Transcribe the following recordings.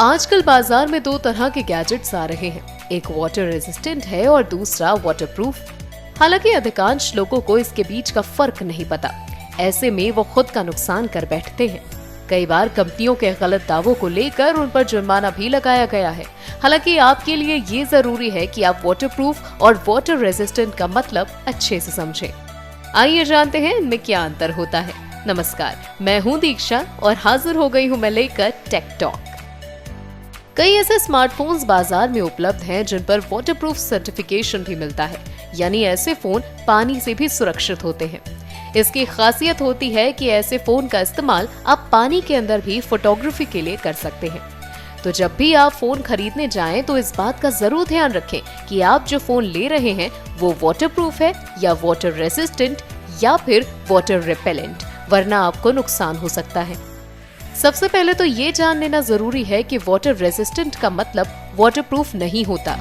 आजकल बाजार में दो तरह के गैजेट्स आ रहे हैं, एक वाटर रेजिस्टेंट है और दूसरा वाटरप्रूफ। हालांकि अधिकांश लोगों को इसके बीच का फर्क नहीं पता। ऐसे में वो खुद का नुकसान कर बैठते हैं। कई बार कंपनियों के गलत दावों को लेकर उन पर जुर्माना भी लगाया गया है। हालांकि आपके लिए ये जरूरी है कि आप वाटरप्रूफ और वाटर रेजिस्टेंट का मतलब अच्छे से समझें। आइए जानते हैं इनमें क्या अंतर होता है। नमस्कार, मैं हूँ दीक्षा और हाजिर हो गई हूँ मैं लेकर टेक टॉक। कई ऐसे स्मार्टफोन्स बाजार में उपलब्ध हैं जिन पर वाटरप्रूफ सर्टिफिकेशन भी मिलता है, यानी ऐसे फोन पानी से भी सुरक्षित होते हैं। इसकी खासियत होती है कि ऐसे फोन का इस्तेमाल आप पानी के अंदर भी फोटोग्राफी के लिए कर सकते हैं। तो जब भी आप फोन खरीदने जाएं तो इस बात का जरूर ध्यान रखें कि आप जो फोन ले रहे हैं वो वाटरप्रूफ है या वाटर रेजिस्टेंट या फिर वाटर रिपेलेंट, वरना आपको नुकसान हो सकता है। सबसे पहले तो ये जान लेना जरूरी है कि वाटर रेजिस्टेंट का मतलब वाटरप्रूफ नहीं होता।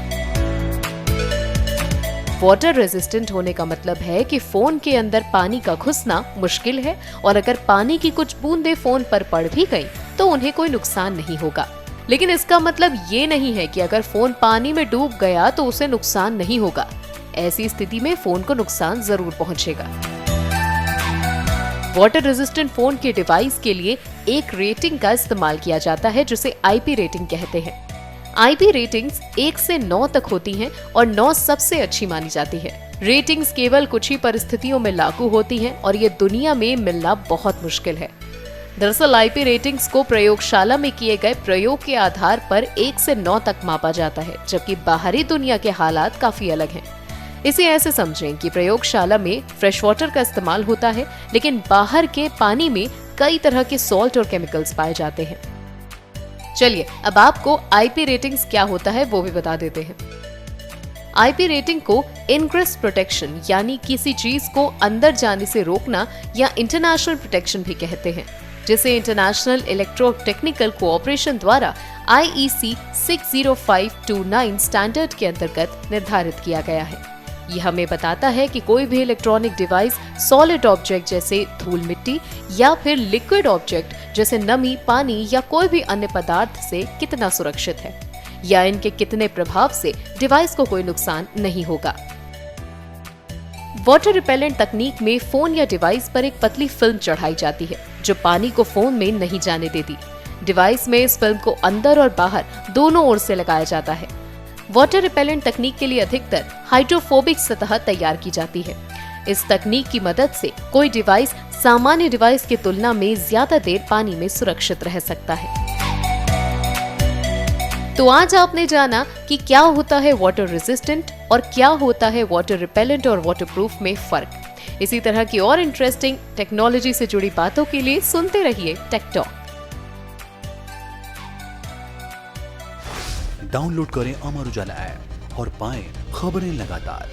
वाटर रेजिस्टेंट होने का मतलब है कि फोन के अंदर पानी का घुसना मुश्किल है और अगर पानी की कुछ बूंदें फोन पर पड़ भी गई तो उन्हें कोई नुकसान नहीं होगा। लेकिन इसका मतलब ये नहीं है कि अगर फोन पानी में डूब गया तो उसे नुकसान नहीं होगा। ऐसी स्थिति में फोन को नुकसान जरूर पहुंचेगा। वाटर रेजिस्टेंट फोन के डिवाइस के लिए एक रेटिंग का इस्तेमाल किया जाता है जिसे आईपी रेटिंग कहते हैं। आईपी रेटिंग्स 1 से 9 तक होती हैं और 9 सबसे अच्छी मानी जाती है। रेटिंग्स केवल कुछ ही परिस्थितियों में लागू होती हैं और ये दुनिया में मिलना बहुत मुश्किल है। दरअसल आईपी रेटिंग्स को प्रयोगशाला में किए गए प्रयोग के आधार पर 1 से 9 तक मापा जाता है, जबकि बाहरी दुनिया के हालात काफी अलग हैं। इसे ऐसे समझें कि प्रयोगशाला में फ्रेश वाटर का इस्तेमाल होता है, लेकिन बाहर के पानी में कई तरह के सॉल्ट और केमिकल्स पाए जाते हैं। चलिए अब आपको आईपी रेटिंग्स क्या होता है वो भी बता देते हैं। आईपी रेटिंग को इनग्रेस प्रोटेक्शन यानी किसी चीज को अंदर जाने से रोकना या इंटरनेशनल प्रोटेक्शन भी कहते हैं, जिसे इंटरनेशनल इलेक्ट्रोटेक्निकल कोऑपरेशन द्वारा IEC 60529 स्टैंडर्ड के अंतर्गत निर्धारित किया गया है। यह हमें बताता है कि कोई भी इलेक्ट्रॉनिक डिवाइस सॉलिड ऑब्जेक्ट जैसे धूल मिट्टी या फिर लिक्विड ऑब्जेक्ट जैसे नमी, पानी या कोई भी अन्य पदार्थ से कितना सुरक्षित है या इनके कितने प्रभाव से डिवाइस को कोई नुकसान नहीं होगा। वाटर रिपेलेंट तकनीक में फोन या डिवाइस पर एक पतली फिल्म चढ़ाई जाती है जो पानी को फोन में नहीं जाने देती। डिवाइस में इस फिल्म को अंदर और बाहर दोनों ओर से लगाया जाता है। वाटर रिपेलेंट तकनीक के लिए अधिकतर हाइड्रोफोबिक सतह तैयार की जाती है। इस तकनीक की मदद से कोई डिवाइस सामान्य डिवाइस की तुलना में ज्यादा देर पानी में सुरक्षित रह सकता है। तो आज आपने जाना कि क्या होता है वाटर रेजिस्टेंट और क्या होता है वाटर रिपेलेंट और वाटरप्रूफ में फर्क। इसी तरह की और इंटरेस्टिंग टेक्नोलॉजी से जुड़ी बातों के लिए सुनते रहिए टेक टॉक। डाउनलोड करें अमर उजाला ऐप और पाएं खबरें लगातार।